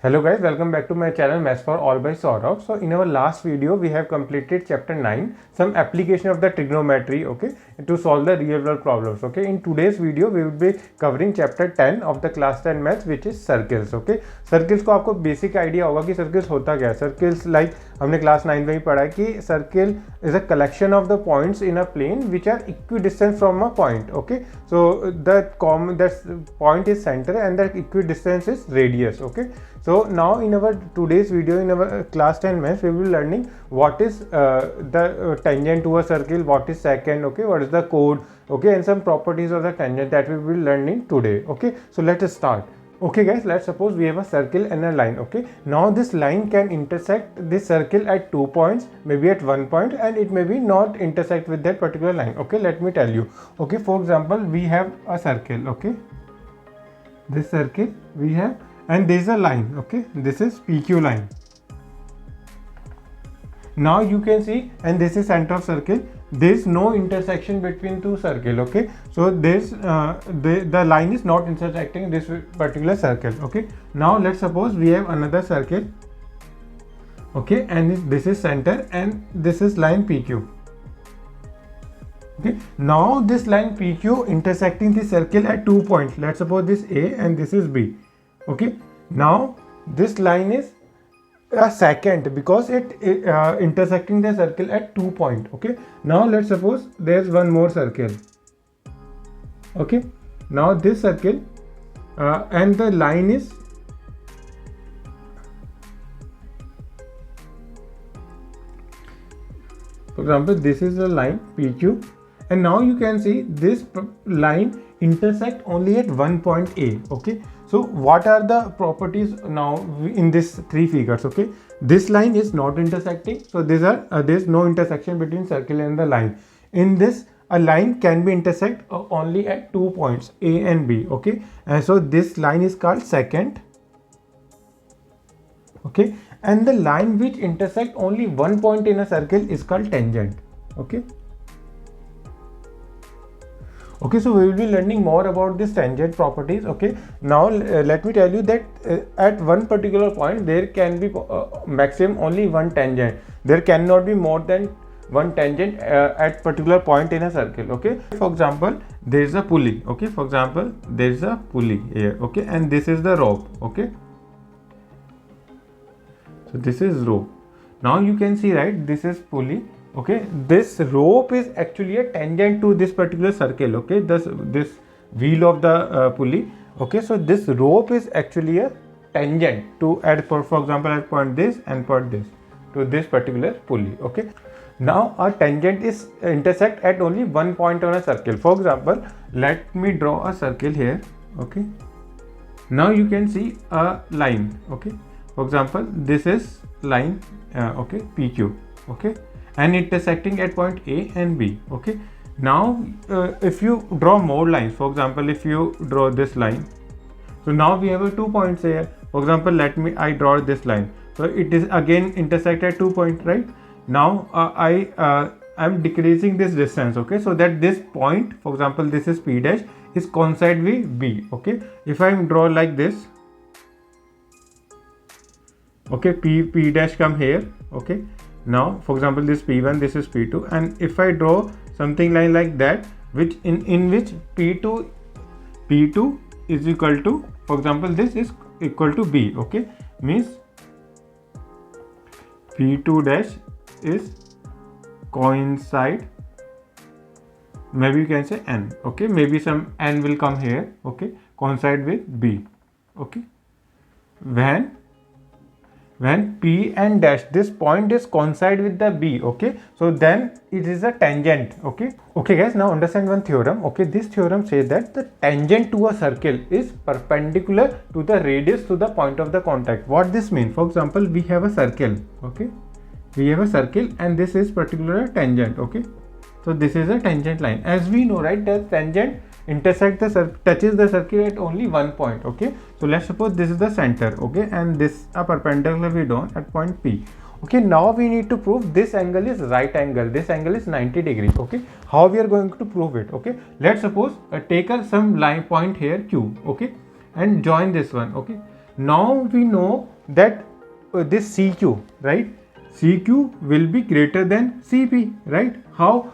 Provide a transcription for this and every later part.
Hello guys, welcome back to my channel Maths for All by Saurabh. So in our last video we have completed chapter 9, some application of the trigonometry, okay, to solve the real world problems. Okay, in today's video we will be covering chapter 10 of the class 10 maths, which is circles. Okay, circles को आपको basic idea होगा कि circles होता क्या है. Circles like हमने class 9 में ही पढ़ा है कि circle is a collection of the points in a plane which are equidistant from a point. Okay, so that point is center and the equidistance is radius. Okay, so now in our today's video, in our class 10 maths, we will be learning what is the tangent to a circle, what is secant, okay, what is the chord, okay, and some properties of the tangent that we will be learning today. Okay, so let us start. Okay guys, let's suppose we have a circle and a line. Okay, now this line can intersect this circle at 2 points, maybe at 1 point, and it may be not intersect with that particular line. Okay, let me tell you. Okay, for example, we have a circle. Okay, this circle we have, and there is a line. Okay, this is PQ line. Now you can see, and this is center of circle. There is no intersection between two circle. Okay, so this the line is not intersecting this particular circle. Okay, now let's suppose we have another circle. Okay, and this is center and this is line PQ. Okay, now this line PQ intersecting the circle at 2 points. Let's suppose this A and this is B. Okay, now this line is a secant because it intersecting the circle at 2 points. Okay, now let's suppose there's one more circle. Okay, now this circle and the line is for example this is the line PQ, and now you can see this line intersect only at one point A. Okay, so what are the properties now in this three figures? Okay, this line is not intersecting, so these are there's no intersection between circle and the line. In this, a line can be intersect only at 2 points A and B. Okay, and so this line is called secant. Okay, and the line which intersect only one point in a circle is called tangent. Okay. Okay, so we will be learning more about this tangent properties. Okay, now let me tell you that at one particular point there can be maximum only one tangent. There cannot be more than one tangent at particular point in a circle. Okay, for example, there is a pulley. Okay, for example, there is a pulley here. Okay, and this is the rope. Okay, so this is rope. Now you can see, right, this is pulley. Okay, this rope is actually a tangent to this particular circle. Okay, this wheel of the pulley. Okay, so this rope is actually a tangent to add for example at point this and point this to this particular pulley. Okay, now a tangent is intersect at only one point on a circle. For example, let me draw a circle here. Okay, now you can see a line. Okay, for example, this is line okay, PQ. Okay, and intersecting at point A and B. Okay, now if you draw more lines, for example, if you draw this line, so now we have 2 points here. For example, I draw this line, so it is again intersect at 2 points, right? Now I'm decreasing this distance. Okay, so that this point, for example, this is P dash, is coincide with B. Okay, if I draw like this, okay, P dash come here. Okay, now for example this P1, this is P2, and if I draw something like that, which in which P2 is equal to, for example, this is equal to B. Okay, means P2 dash is coincide, maybe you can say N. Okay, maybe some N will come here. Okay, coincide with B. Okay, when P and dash, this point is coincide with the B. Okay, so then it is a tangent. Okay, guys, now understand one theorem. Okay, this theorem says that the tangent to a circle is perpendicular to the radius to the point of the contact. What this means? For example, we have a circle. Okay, we have a circle and this is particular tangent. Okay, so this is a tangent line. As we know, right, that tangent touches the circle at only one point. Okay, so let's suppose this is the center. Okay, and this a perpendicular we drawn at point P. Okay, now we need to prove this angle is right angle, this angle is 90 degrees. Okay, how we are going to prove it? Okay, let's suppose take some line point here Q. Okay, and join this one. Okay, Now we know that this CQ, right? CQ will be greater than CP, right? How?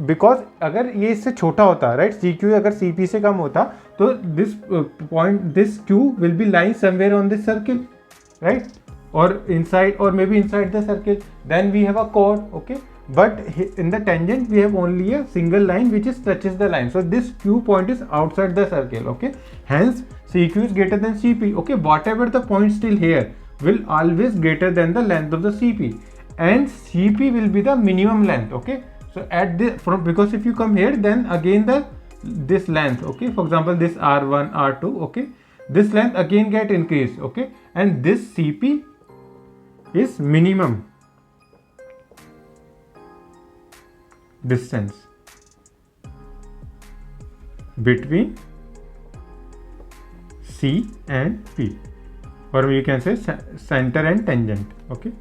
Because अगर ये इससे छोटा होता, right? CQ अगर CP से कम होता, तो this point, this Q will be lying somewhere on this circle, right? Or inside, or maybe inside the circle. Then we have a chord, okay? But in the tangent we have only a single line which is touches the line. So this Q point is outside the circle, okay? Hence CQ is greater than CP, okay? Whatever the point still here will always greater than the length of the CP, and CP will be the minimum length, okay? So at the from, because if you come here, then again this length, okay, for example this R1, R2, okay, this length again get increased, okay, and this CP is minimum distance between C and P, or you can say center and tangent, okay?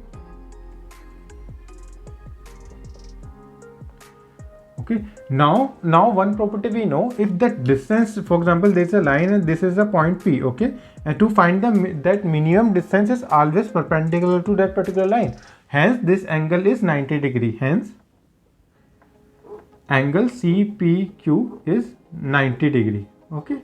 Okay, now one property we know, if that distance, for example there is a line and this is a point P, okay, and to find that minimum distance is always perpendicular to that particular line, hence this angle is 90 degree, hence angle CPQ is 90 degree, okay?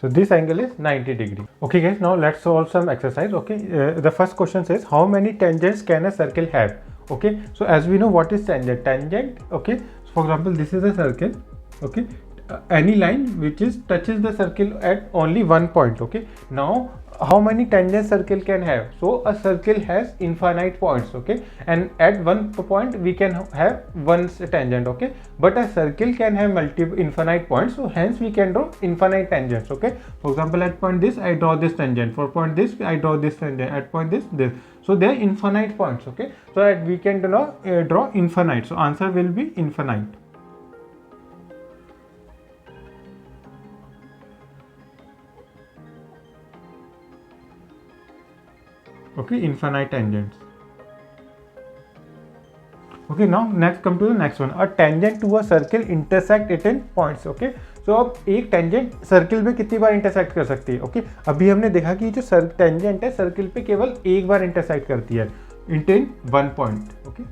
So this angle is 90 degree. Okay guys, now let's solve some exercise, okay? The first question says, how many tangents can a circle have? Okay, so as we know what is tangent, okay, so for example this is a circle, okay, any line which is touches the circle at only one point, okay? Now how many tangents circle can have? So a circle has infinite points, okay, and at one point we can have one tangent, okay, but a circle can have multiple infinite points, so hence we can draw infinite tangents, okay? For example, at point this I draw this tangent, for point this I draw this tangent, at point this. So they are infinite points, okay? So that we can draw infinite, so answer will be infinite. Okay, infinite tangents. Okay, now next come to the next one. A tangent to a circle intersect it in points, okay? So अब एक tangent circle में कितनी बार intersect कर सकती है, okay? अभी हमने देखा कि जो टेंजेंट है सर्किल पे केवल एक बार इंटरसेक्ट करती है, in one point, okay?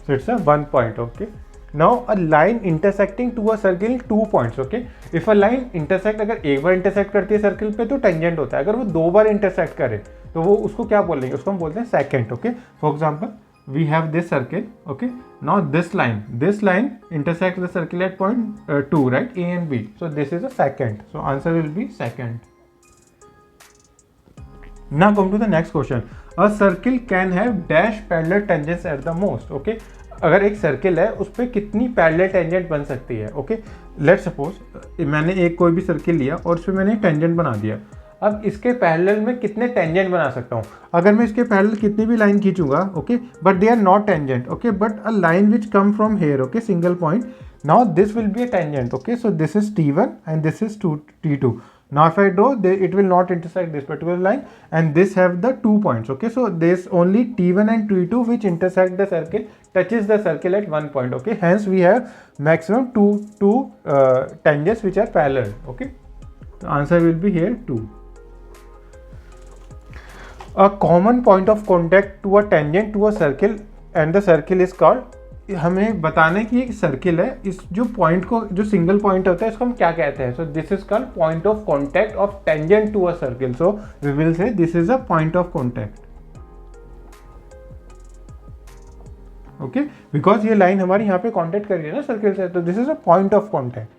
So it's a one point, okay? Now a line intersecting to a circle 2 points, okay? If a line intersect अगर एक बार इंटरसेक्ट करती है सर्किल पे तो टेंजेंट होता है, अगर वो 2 बार इंटरसेक्ट करे तो वो उसको क्या बोलेंगे? उसको हम बोलते हैं second, okay? For example we have this circle, okay? Now this line intersects the circle at point 2, right? A and B. So this is a second. So answer will be second. Now come to the next question. A circle can have dash parallel tangents at the most, okay? अगर एक circle है उस पर कितनी parallel tangent बन सकती है, okay? Let's suppose मैंने एक कोई भी सर्किल लिया और उस पर मैंने टेंजेंट बना दिया। अब इसके पैरेलल में कितने टेंजेंट बना सकता हूँ? अगर मैं इसके पैरेलल कितनी भी लाइन खींचूंगा, okay, but they are not tangent, okay, but a line which come from here, okay, single point, now this will be a tangent, okay? So this is T1 and this is T2. Now if I draw, it will not intersect this particular line, and this have the 2 points, okay? So there's only T1 and T2 which intersect the circle, touches the circle at one point, okay? Hence we have maximum two tangents which are parallel, okay? The answer will be here 2. A common point of contact to a tangent to a circle and the circle is called, हमें बताना है कि एक circle है, इस जो point को, जो सिंगल पॉइंट होता है इसको हम क्या कहते हैं? So this is called point of contact of tangent to a circle. So we will say this is a point of contact, okay, because ये लाइन हमारी यहाँ पे कॉन्टैक्ट कर रही है ना सर्किल से, तो this is a point of contact.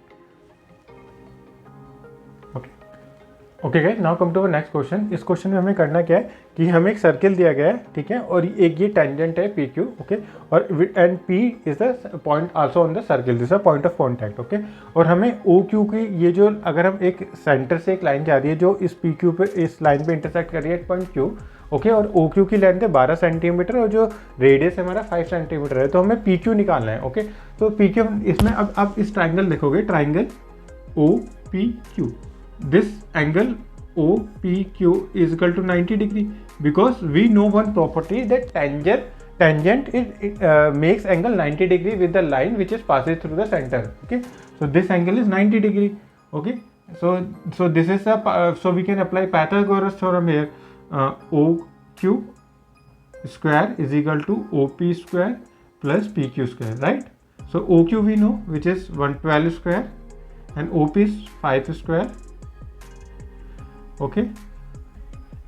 Okay guys, now come to the next question. इस क्वेश्चन में हमें करना क्या है कि हमें एक सर्किल दिया गया है, ठीक है, और एक ये टेंजेंट है पी क्यू, ओके, और and P is the point also on the circle, this is a point of contact, okay. और हमें ओ क्यू की ये जो, अगर हम एक सेंटर से एक लाइन जा रही है जो इस पी क्यू पे, इस लाइन पे इंटरसेक्ट कर रही है एट पॉइंट क्यू, ओके, और ओ क्यू की लेंथ है 12 सेंटीमीटर और जो रेडियस है हमारा 5 सेंटीमीटर है, तो हमें पी क्यू निकालना है, ओके. तो पी क्यू इसमें अब आप इस ट्राइंगल देखोगे, triangle O P Q, this angle OPQ is equal to 90 degree, because we know one property that tangent makes angle 90 degree with the line which is passes through the center, okay. So this angle is 90 degree, okay. So this is so we can apply Pythagoras theorem here. OQ square is equal to OP square plus PQ square, right? So OQ we know, which is 112 square, and OP is 5 square, okay,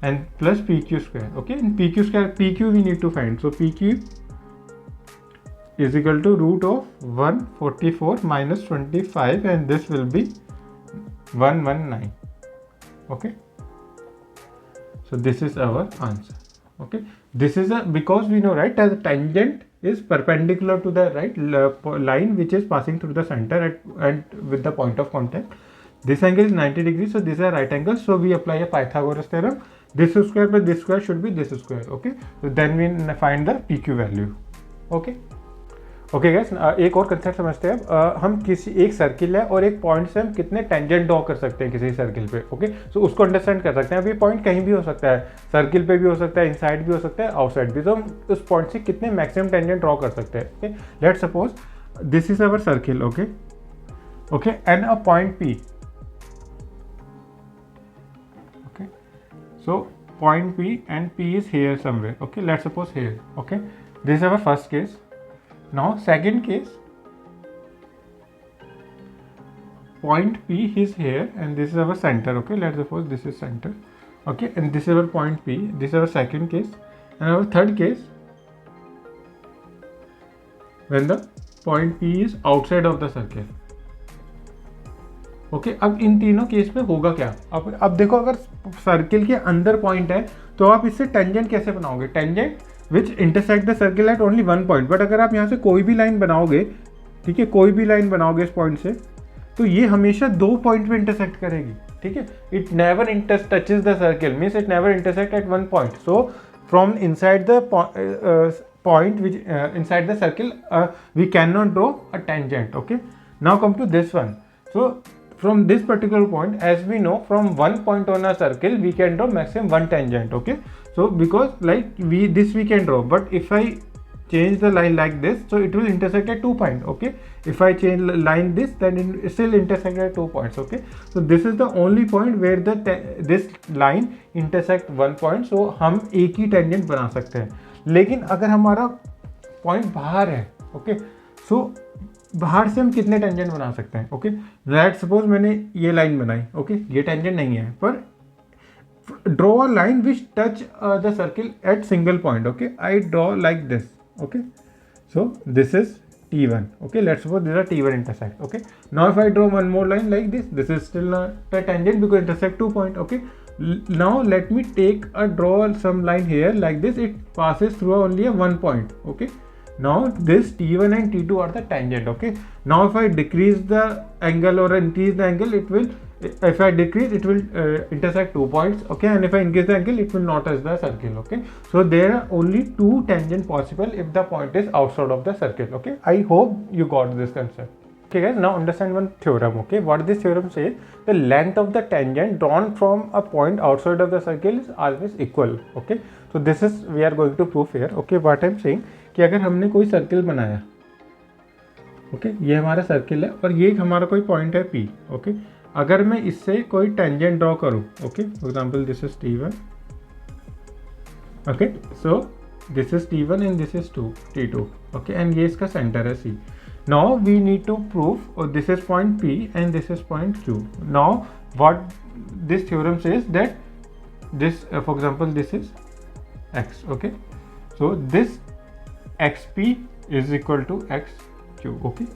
and plus PQ square, okay. And PQ square, PQ we need to find. So PQ is equal to root of 144 minus 25, and this will be 119, okay. So this is our answer, okay. This is because we know, right, that the tangent is perpendicular to the right line which is passing through the center and with the point of contact. This angle is 90 degrees, so this is a right angle. So we apply a Pythagoras theorem. This square plus this square should be this square, okay. So then we find the PQ value, okay. Okay gas, एक और concept समझते हैं अब। हम किसी एक circle है और एक पॉइंट से हम कितने टेंजेंट ड्रॉ कर सकते हैं किसी सर्किल पे, ओके। सो उसको अंडरस्टैंड कर सकते हैं। अब ये पॉइंट कहीं भी हो सकता है, सर्किल पे भी हो सकता है, इनसाइड भी हो सकता है, आउटसाइड भी। तो हम उस पॉइंट से कितने मैक्सिमम टेंजेंट ड्रॉ कर सकते हैं, okay. Let's suppose this is our circle, okay okay, and a point P, okay. So point P and P is here somewhere, okay. Let's suppose here, okay. This is our first case. Now second case, point P is here and this is our center, okay. Let's suppose this is center, okay, and this is our point P. This is our second case. And our third case, when the point P is outside of the circle, okay अब इन तीनों case में होगा क्या? अब देखो, अगर circle के अंदर पॉइंट है तो आप इससे टेंजेंट कैसे बनाओगे? Tangent which intersect the circle eight only one point. But अगर आप यहाँ से कोई भी लाइन बनाओगे, ठीक है, कोई भी लाइन बनाओगे इस पॉइंट से, तो ये हमेशा दो पॉइंट पे इंटरसेक्ट करेगी, ठीक है। It never touches the circle, means it never intersect at one point. So from inside the point which inside the circle we cannot draw a tangent, okay. Now come to this one. So from this particular point, as we know, from one point on a circle we can draw maximum one tangent, okay. So because like this we can draw, but if I change the line like this, so it will intersect at 2 points, okay. If I change line this, then it still intersect at 2 points, okay. So this is the only point where this line intersect one point. So हम एक ही tangent बना सकते हैं। लेकिन अगर हमारा point बाहर है, ओके, सो बाहर से हम कितने टेंजेंट बना सकते हैं, ओके। लेट्स सपोज मैंने ये लाइन बनाई, ओके, ये टेंजेंट नहीं है, पर draw a line which touch the circle eight single point, okay. I draw like this, okay, so this is T1, okay. Let's suppose this is T1 intersect, okay. Now if I draw one more line like this is still not a tangent because intersect 2 points, okay. Now let me draw some line here like this. It passes through only a 1 point, okay. Now this T1 and T2 are the tangent, okay. Now if I decrease the angle or increase the angle, it will, if I decrease, it will intersect 2 points, okay. And if I increase the angle, it will not touch the circle, okay. So there are only 2 tangents possible if the point is outside of the circle, okay. I hope you got this concept. Okay guys, now understand one theorem, okay. What this theorem says, the length of the tangent drawn from a point outside of the circle is always equal, okay. So this is we are going to prove here, okay. What I am saying कि अगर हमने कोई circle बनाया, okay, ये हमारा circle है और ये हमारा कोई पॉइंट है P, ओके। अगर मैं इससे कोई टेंजेंट ड्रॉ करूँ, okay, for example this is T1, okay, so this is T1 and this is T2, okay, and ये इसका सेंटर है C. Now we need to prove this is point P and this is point Q. Now what this theorem says that this for example this is X, okay. So this XP is equal to XQ, okay.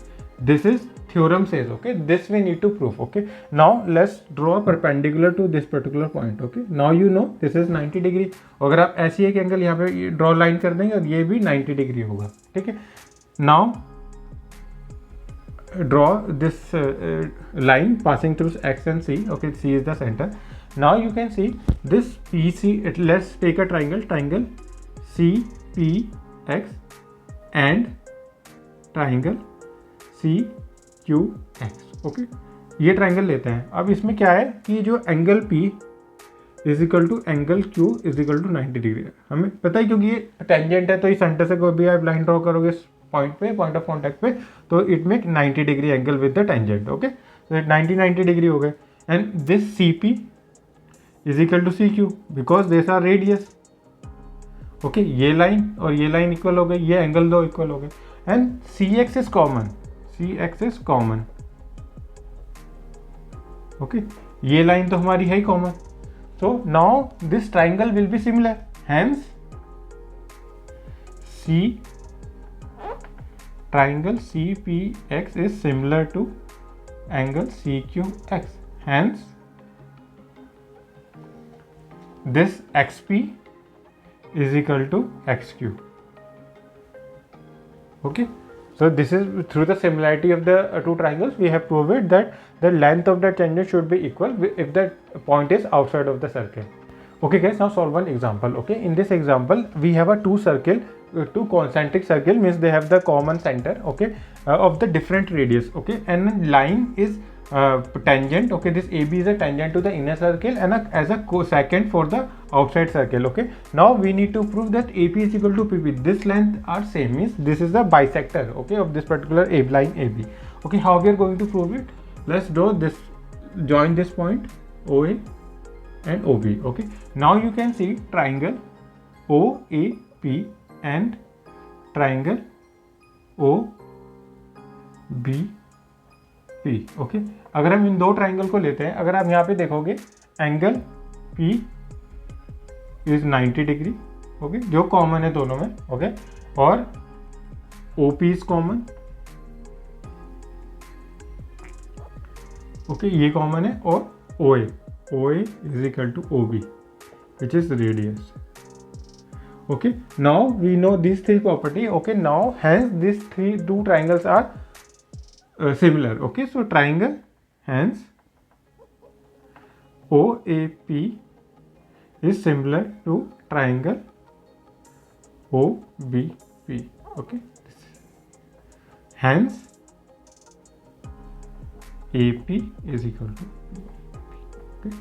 This is theorem says, okay. This we need to prove, okay. Now let's draw a perpendicular to this particular point, okay. Now you know this is 90 degree. अगर आप ऐसी एक angle यहाँ पे draw line कर देंगे और ये भी 90 डिग्री होगा, ठीक है। Now draw this line passing through X and C, okay. C is the center. Now you can see this PC, let's take a triangle CPX and triangle CQX, okay. ये triangle लेते हैं। अब इसमें क्या है कि जो angle P is equal to angle Q is equal to 90 degree है, हमें पता है, क्योंकि ये टेंजेंट है। तो इस सेंटर से कोई भी आप लाइन ड्रॉ करोगे इस पॉइंट पे, पॉइंट ऑफ कॉन्टैक्ट पे, तो it make 90 degree angle with the tangent, okay. तो 90 डिग्री हो गए। and this CP is equal to CQ because these are radius. Okay, ये लाइन और ये लाइन इक्वल हो गई, ये एंगल दो इक्वल हो गए, and CX is common, CX is common. Okay, ये लाइन तो हमारी है ही common. So now this triangle will be similar, hence C triangle CPX is similar to angle CQX. Hence, this XP is equal to XQ. Okay, so this is through the similarity of the two triangles we have proved that the length of the tangent should be equal if the point is outside of the circle. Okay guys, now solve one example. Okay, in this example we have a two concentric circle, means they have the common center, okay, of the different radius, okay, and line is tangent. Okay, this AB is a tangent to the inner circle and as a cosecant for the outside circle. Okay, now we need to prove that AP is equal to PP. This length are same, means this is the bisector, okay, of this particular line AB. Okay, how we are going to prove it? Let's draw this, join this point OA and OB. Okay, now you can see triangle OAP and triangle OBP. Okay, अगर हम इन दो triangle को लेते हैं, अगर आप यहाँ पे देखोगे angle P is 90 degree, okay, जो कॉमन है दोनों में, ओके, और OP इज कॉमन, ओके, ये कॉमन है, और OA is equal to OB which is radius. Okay, now we know these three property. Okay, now hence these two triangles are similar. Okay, so triangle hence OAP is similar to triangle OBP. Okay, hence AP is equal to P. Okay,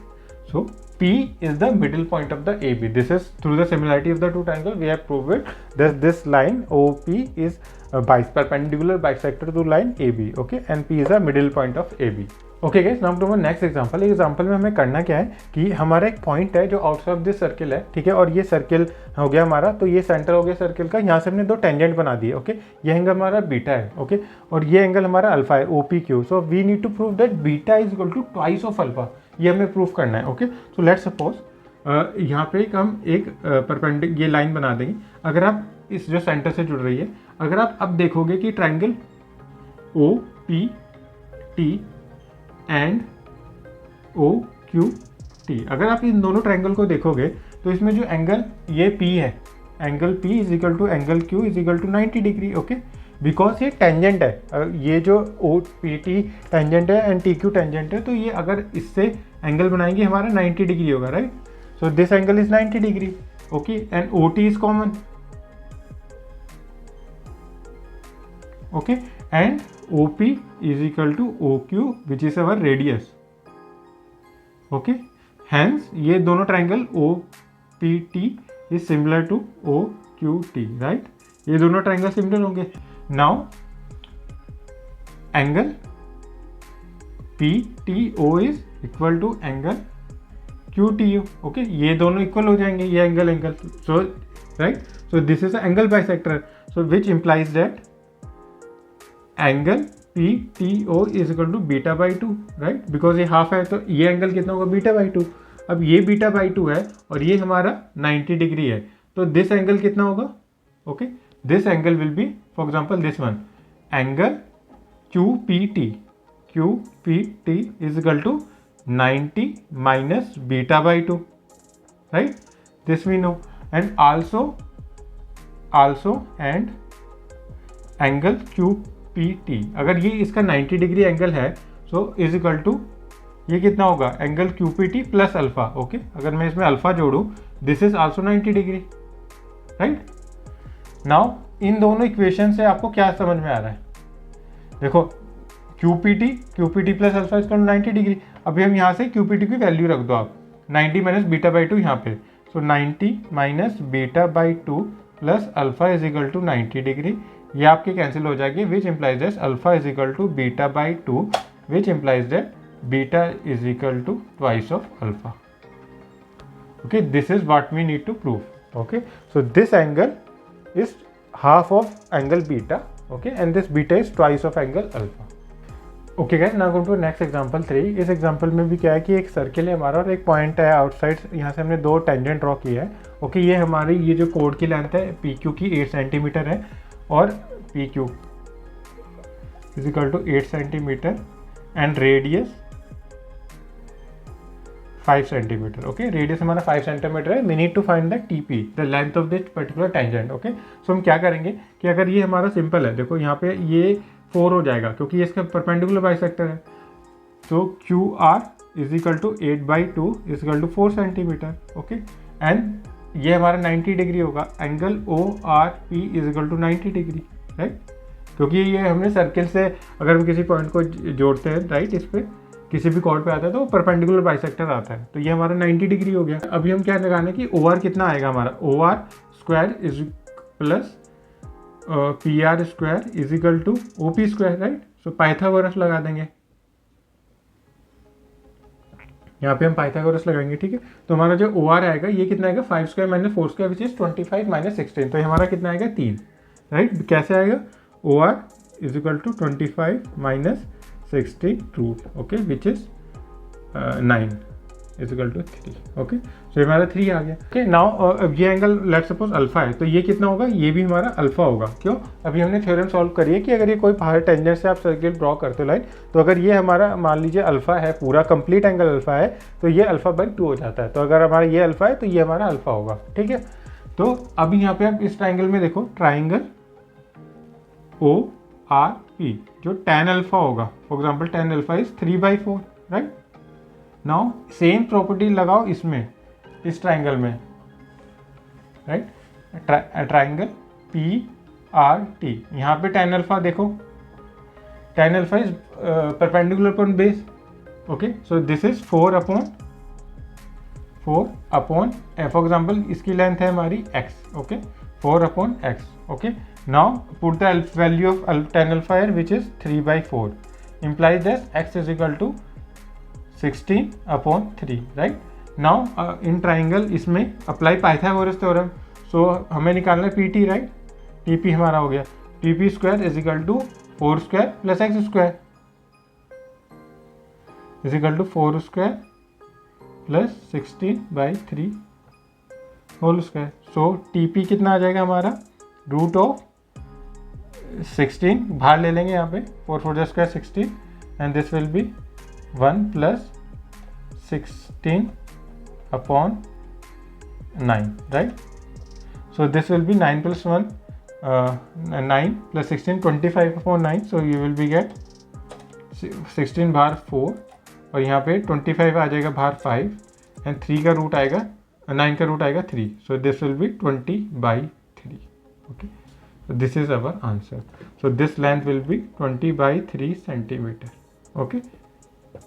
so P is the middle point of the AB. This is through the similarity of the two triangles we have proved that this line OP is a perpendicular bisector to line AB. Okay, and P is the middle point of AB. Okay guys, now to our next example. Example में हमें करना क्या है कि हमारा एक point है जो आउटसाइड ऑफ दिस सर्किल है, ठीक है, और ये सर्किल हो गया हमारा, तो ये सेंटर हो गया सर्किल का, यहाँ से हमने दो टेंजेंट बना दिए. ओके, ये एंगल हमारा बीटा है, ओके, और ये एंगल हमारा अल्फा है, OPQ. So we need to prove that beta is equal to twice of alpha. ये हमें प्रूफ करना है. ओके, सो लेट्स सपोज यहाँ पे हम एक परपेंडिकुलर ये लाइन बना देंगे. अगर आप इस जो सेंटर से जुड़ रही है, अगर आप अब देखोगे कि ट्राइंगल OPT एंड OQT, अगर आप इन दोनों ट्राइंगल को देखोगे तो इसमें जो एंगल ये P है, angle P is equal to angle Q is equal to 90 degree. Okay, because ये टेंजेंट है, ये जो OPT टेंजेंट है एंड TQ टेंजेंट है, तो ये अगर इससे एंगल बनाएंगे हमारा 90 डिग्री होगा, right. So this angle is 90 degree. Okay, and OT is common. Okay, and OP is equal to OQ which is our radius. Okay, hence ये दोनों triangle OPT is similar to OQT, right? ये दोनों triangle similar होंगे. Now angle PTO is equal to angle QTO. Okay, ये दोनों equal हो जाएंगे, ये angle. So right, so this is an angle bisector. So which implies that angle PTO is equal to beta by 2, right, because ये half है, तो ये angle कितना होगा, बीटा बाई 2. अब ये बीटा बाई 2 है और ये हमारा 90 डिग्री है, तो दिस एंगल कितना होगा. Okay, this angle will be for example this one, angle QPT is equal to 90 minus beta by 2, right, this we know. And also and angle QPT, अगर ये इसका 90 डिग्री एंगल है, so is equal to ये कितना होगा, angle QPT plus alpha. Okay, अगर मैं इसमें अल्फा जोड़ूं, this is also 90 degree, right. Now इन दोनों इक्वेशन से आपको क्या समझ में आ रहा है, देखो QPT plus alpha is equal to 90 degree. अभी हम यहाँ से QPT की वैल्यू रख दो आप, 90 माइनस बीटा बाई 2 यहाँ पे, so 90 minus beta by 2 plus alpha is equal to 90 degree. ये आपके कैंसिल हो जाएगी, which implies that alpha is equal to beta by 2, which implies that beta is equal to twice of alpha. Okay, this is what we need to prove. Okay, so this angle is half of angle beta. Okay, and this beta is twice of angle alpha. Okay guys, now go to next example 3. इस example में भी क्या है कि एक circle है हमारा और एक पॉइंट है आउटसाइड. यहाँ से हमने दो टेंजेंट ड्रॉ किया है. ओके, ये हमारी ये जो कोड की लेंथ है पी क्यू की 8 सेंटीमीटर है और P Q is equal to 8 centimetre and radius 5 centimetre. Okay, radius हमारा 5 सेंटीमीटर है. We need to find the T P, the length of this particular tangent. Okay, so हम क्या करेंगे कि अगर ये हमारा सिंपल है, देखो यहाँ पे ये 4 हो जाएगा क्योंकि ये इसका परपेंडिकुलर बाइसेक्टर है. तो Q R is equal to 8/2 is equal to 4 centimetre. Okay, and ये हमारा 90 डिग्री होगा. Angle O R P is equal to 90 degree, right, क्योंकि ये हमने सर्किल से अगर हम किसी पॉइंट को जोड़ते हैं, राइट, इस पर किसी भी कॉर्ड पे आता है तो परपेंडिकुलर बाइसेक्टर आता है. तो ये हमारा 90 डिग्री हो गया. अभी हम क्या लगाने कि ओ आर कितना आएगा हमारा, O R square is plus P R square is equal to O P square, right. So Pythagoras लगा देंगे. यहाँ पे हम पाइथागोरस लगाएंगे, ठीक है. तो हमारा जो ओ आर आएगा ये कितना आएगा, 5 square minus 4 square which is 25 minus 16. तो ये हमारा कितना आएगा 3, राइट. कैसे आएगा, O R is equal to 25 minus 60 root, okay, which is 9 is equal to 3. Okay, so हमारा 3 आ गया. ओके, नाउ अब ये एंगल लेट सपोज अल्फा है, तो ये कितना होगा, ये भी हमारा अल्फा होगा. क्यों, अभी हमने थ्योरम सॉल्व करी है कि अगर ये कोई बाहर टेंजेंट से आप सर्किल ड्रॉ करते हो लाइन, तो अगर ये हमारा मान लीजिए अल्फा है, पूरा कंप्लीट एंगल अल्फा है, तो ये अल्फा/2 हो जाता है. तो अगर हमारा ये अल्फा है तो ये हमारा अल्फा होगा, ठीक है. तो अभी यहाँ पे आप इस ट्राइंगल में देखो, ट्राइंगल ओ आर पी जो tan अल्फा होगा, for example tan alpha is 3/4, right. Now same property लगाओ इसमें, इस ट्राइंगल में, right. Triangle P R T, यहाँ पे tan अल्फा देखो, tan alpha is perpendicular upon base. Okay, so this is 4 upon for example इसकी length है हमारी x. Okay, 4 upon x. Okay, now put the value of tan alpha here which is 3/4, implies that x is equal to 16/3, right. now in triangle इसमें apply Pythagoras theorem, so हमें निकालना है pt, right. tp हमारा हो गया tp square is equal to 4 square plus x square is equal to 4 square plus 16/3 whole square. so tp कितना आ जाएगा हमारा, रूट ऑफ 16 बाहर ले लेंगे यहाँ पे, 4 4 square 16 and this will be 1 plus 16 upon 9, right. So this will be 9 plus 1 9 plus 16 25 upon 9. So you will be get 16 बाहर 4 और यहाँ पे 25 आ जाएगा बाहर 5 एंड 3 का रूट आएगा, 9 का रूट आएगा 3. सो this will B 20/3. okay, so this is our answer. so this length will be 20/3 centimetre. Okay,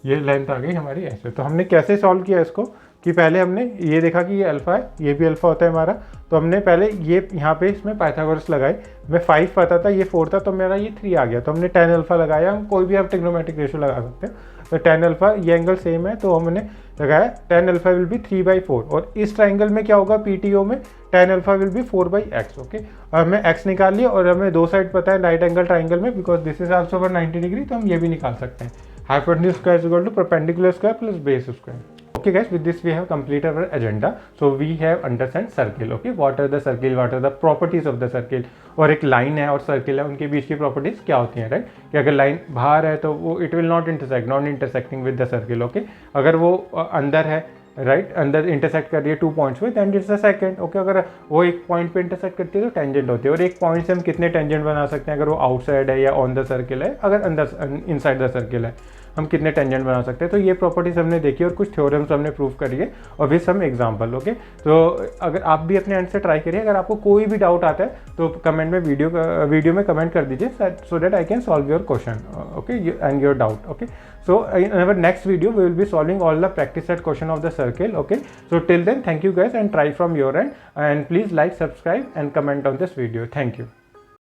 ये लेंथ आ गई हमारी ऐसे. तो हमने कैसे सॉल्व किया इसको कि पहले हमने ये देखा कि ये अल्फा है, ये भी अल्फा होता है हमारा. तो हमने पहले ये यहाँ पे इसमें पाइथागोरस लगाए. मैं 5 पता था, ये 4 था, तो मेरा ये 3 आ गया. तो हमने tan अल्फा लगाया. हम कोई भी आप ट्रिग्नोमेट्रिक रेशियो लगा सकते हैं. तो tan अल्फा, ये एंगल सेम है तो हमने लगाया tan अल्फा विल बी 3/4. और इस ट्राइंगल में क्या होगा, PTO में tan alpha will be 4/x. Okay, और हमें x निकाल लिया और हमें दो साइड पता है राइट एंगल ट्राइंगल में, because this is also over 90 degree. तो हम ये भी निकाल सकते हैं, hypotenuse square is equal to perpendicular square plus base square. Okay guys, with this we have completed our agenda. So we have understand circle. Okay, what are the circle, what are the properties of the circle. और एक line है और circle है, उनके बीच की properties क्या होती हैं, राइट. कि अगर लाइन बाहर है तो वो it will not intersect, non intersecting with the circle. Okay, अगर वो अंदर है, राइट, अंदर इंटरसेक्ट कर रही है 2 पॉइंट्स में, then it's a second. Okay, अगर वो एक पॉइंट पे इंटरसेक्ट करती है तो टेंजेंट होती है. और एक पॉइंट से हम कितने टेंजेंट बना सकते हैं, अगर वो आउटसाइड है या ऑन द सर्किल है, अगर अंदर इनसाइड द सर्किल है हम कितने टेंजेंट बना सकते हैं. तो ये प्रॉपर्टीज हमने देखी और कुछ थ्योरम्स हमने प्रूव करी है और विद सम एग्जांपल. ओके, तो अगर आप भी अपने एंड से ट्राई करिए. अगर आपको कोई भी डाउट आता है तो कमेंट में वीडियो में कमेंट कर दीजिए, so that I can solve your question, okay, and your doubt. Okay, so in our next video we will be solving all the practice set question of the circle. Okay, so till then thank you guys and try from your end please like, subscribe and comment on this video. Thank you.